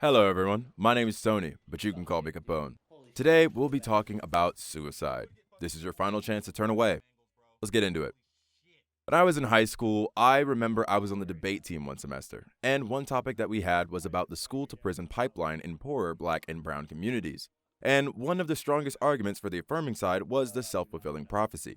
Hello everyone, my name is Tony, but you can call me Capone. Today we'll be talking about suicide. This is your final chance to turn away. Let's get into it. When I was in high school, I remember I was on the debate team one semester, and one topic that we had was about the school to prison pipeline in poorer black and brown communities. And one of the strongest arguments for the affirming side was the self-fulfilling prophecy.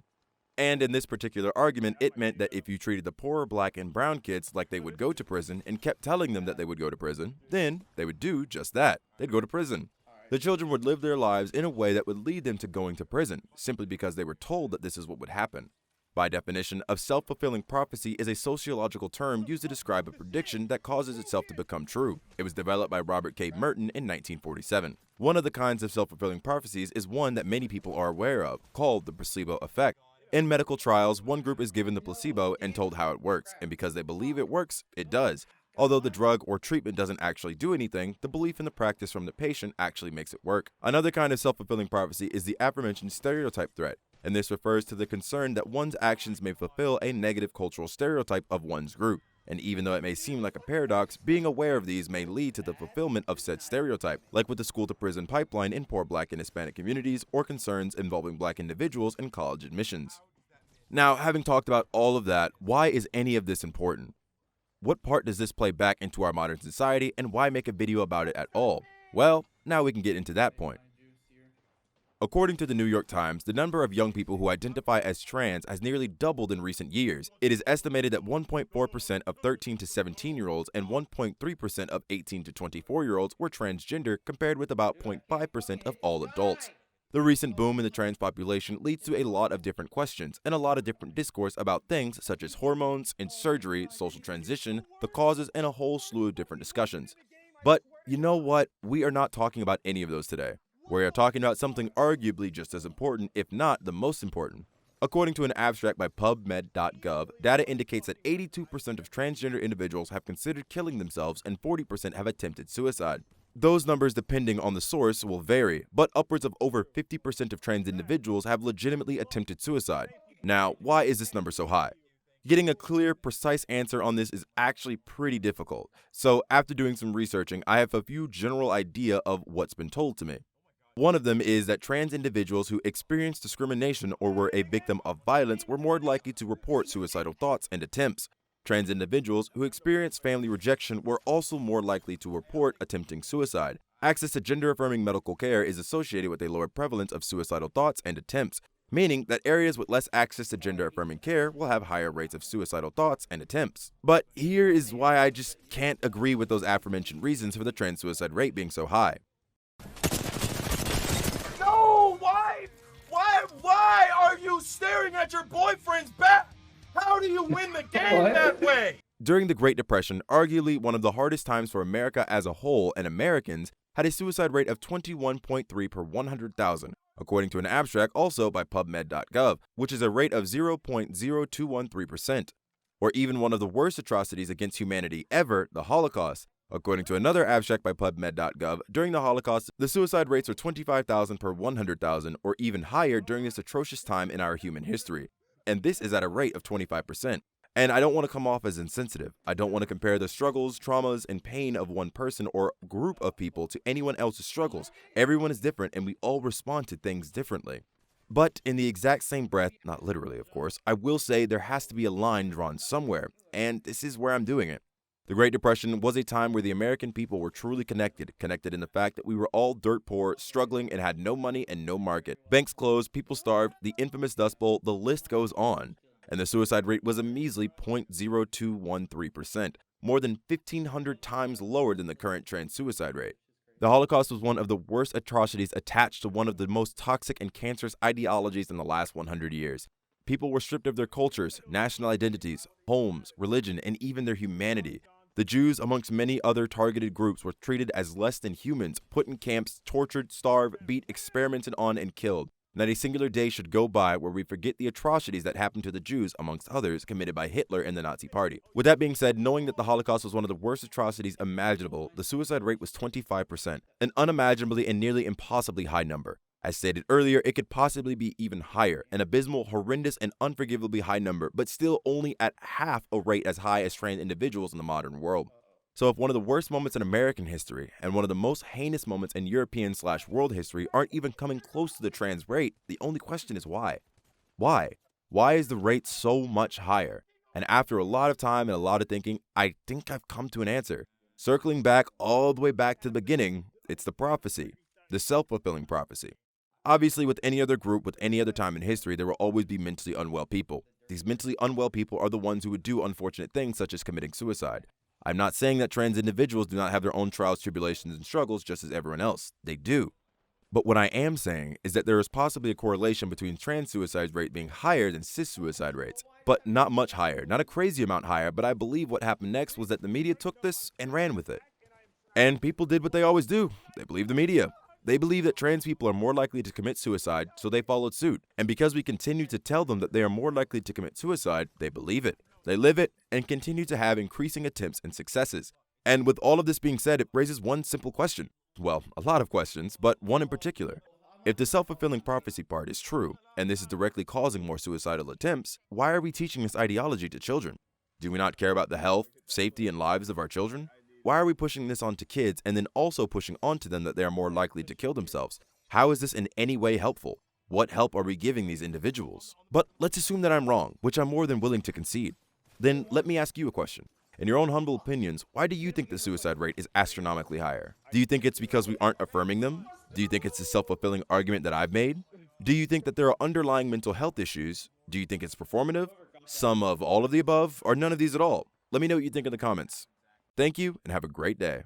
And in this particular argument, it meant that if you treated the poorer black and brown kids like they would go to prison and kept telling them that they would go to prison, then they would do just that. They'd go to prison. The children would live their lives in a way that would lead them to going to prison, simply because they were told that this is what would happen. By definition, a self-fulfilling prophecy is a sociological term used to describe a prediction that causes itself to become true. It was developed by Robert K. Merton in 1947. One of the kinds of self-fulfilling prophecies is one that many people are aware of, called the placebo effect. In medical trials, one group is given the placebo and told how it works, and because they believe it works, it does. Although the drug or treatment doesn't actually do anything, the belief in the practice from the patient actually makes it work. Another kind of self-fulfilling prophecy is the aforementioned stereotype threat, and this refers to the concern that one's actions may fulfill a negative cultural stereotype of one's group. And even though it may seem like a paradox, being aware of these may lead to the fulfillment of said stereotype, like with the school-to-prison pipeline in poor black and Hispanic communities, or concerns involving black individuals in college admissions. Now, having talked about all of that, why is any of this important? What part does this play back into our modern society, and why make a video about it at all? Well, now we can get into that point. According to the New York Times, the number of young people who identify as trans has nearly doubled in recent years. It is estimated that 1.4% of 13 to 17-year-olds and 1.3% of 18 to 24-year-olds were transgender, compared with about 0.5% of all adults. The recent boom in the trans population leads to a lot of different questions and a lot of different discourse about things such as hormones and surgery, social transition, the causes, and a whole slew of different discussions. But you know what? We are not talking about any of those today. We are talking about something arguably just as important, if not the most important. According to an abstract by PubMed.gov, data indicates that 82% of transgender individuals have considered killing themselves and 40% have attempted suicide. Those numbers, depending on the source, will vary, but upwards of over 50% of trans individuals have legitimately attempted suicide. Now, why is this number so high? Getting a clear, precise answer on this is actually pretty difficult. So after doing some researching, I have a few general idea of what's been told to me. One of them is that trans individuals who experienced discrimination or were a victim of violence were more likely to report suicidal thoughts and attempts. Trans individuals who experienced family rejection were also more likely to report attempting suicide. Access to gender-affirming medical care is associated with a lower prevalence of suicidal thoughts and attempts, meaning that areas with less access to gender-affirming care will have higher rates of suicidal thoughts and attempts. But here is why I just can't agree with those aforementioned reasons for the trans suicide rate being so high. No, why? Why are you staring at your boyfriend's back? How do you win the game that way? During the Great Depression, arguably one of the hardest times for America as a whole, and Americans had a suicide rate of 21.3 per 100,000, according to an abstract also by PubMed.gov, which is a rate of 0.0213%, or even one of the worst atrocities against humanity ever, the Holocaust. According to another abstract by PubMed.gov, during the Holocaust, the suicide rates are 25,000 per 100,000, or even higher during this atrocious time in our human history. And this is at a rate of 25%. And I don't want to come off as insensitive. I don't want to compare the struggles, traumas, and pain of one person or group of people to anyone else's struggles. Everyone is different, and we all respond to things differently. But in the exact same breath, not literally of course, I will say there has to be a line drawn somewhere, and this is where I'm doing it. The Great Depression was a time where the American people were truly connected in the fact that we were all dirt poor, struggling, and had no money and no market. Banks closed, people starved, the infamous Dust Bowl, the list goes on. And the suicide rate was a measly 0.0213%, more than 1,500 times lower than the current trans suicide rate. The Holocaust was one of the worst atrocities attached to one of the most toxic and cancerous ideologies in the last 100 years. People were stripped of their cultures, national identities, homes, religion, and even their humanity. The Jews, amongst many other targeted groups, were treated as less than humans, put in camps, tortured, starved, beat, experimented on, and killed. Not a singular day should go by where we forget the atrocities that happened to the Jews, amongst others, committed by Hitler and the Nazi Party. With that being said, knowing that the Holocaust was one of the worst atrocities imaginable, the suicide rate was 25%, an unimaginably and nearly impossibly high number. As stated earlier, it could possibly be even higher, an abysmal, horrendous, and unforgivably high number, but still only at half a rate as high as trans individuals in the modern world. So if one of the worst moments in American history and one of the most heinous moments in European/world history aren't even coming close to the trans rate, the only question is why? Why? Why is the rate so much higher? And after a lot of time and a lot of thinking, I think I've come to an answer. Circling back all the way back to the beginning, it's the prophecy, the self-fulfilling prophecy. Obviously, with any other group, with any other time in history, there will always be mentally unwell people. These mentally unwell people are the ones who would do unfortunate things such as committing suicide. I'm not saying that trans individuals do not have their own trials, tribulations, and struggles just as everyone else. They do. But what I am saying is that there is possibly a correlation between trans suicide rate being higher than cis suicide rates, but not much higher, not a crazy amount higher, but I believe what happened next was that the media took this and ran with it. And people did what they always do. They believed the media. They believe that trans people are more likely to commit suicide, so they followed suit. And because we continue to tell them that they are more likely to commit suicide, they believe it. They live it and continue to have increasing attempts and successes. And with all of this being said, it raises one simple question. Well, a lot of questions, but one in particular. If the self-fulfilling prophecy part is true, and this is directly causing more suicidal attempts, why are we teaching this ideology to children? Do we not care about the health, safety, and lives of our children? Why are we pushing this onto kids and then also pushing onto them that they are more likely to kill themselves? How is this in any way helpful? What help are we giving these individuals? But let's assume that I'm wrong, which I'm more than willing to concede. Then let me ask you a question. In your own humble opinions, why do you think the suicide rate is astronomically higher? Do you think it's because we aren't affirming them? Do you think it's a self-fulfilling argument that I've made? Do you think that there are underlying mental health issues? Do you think it's performative? Some of all of the above, or none of these at all? Let me know what you think in the comments. Thank you, and have a great day.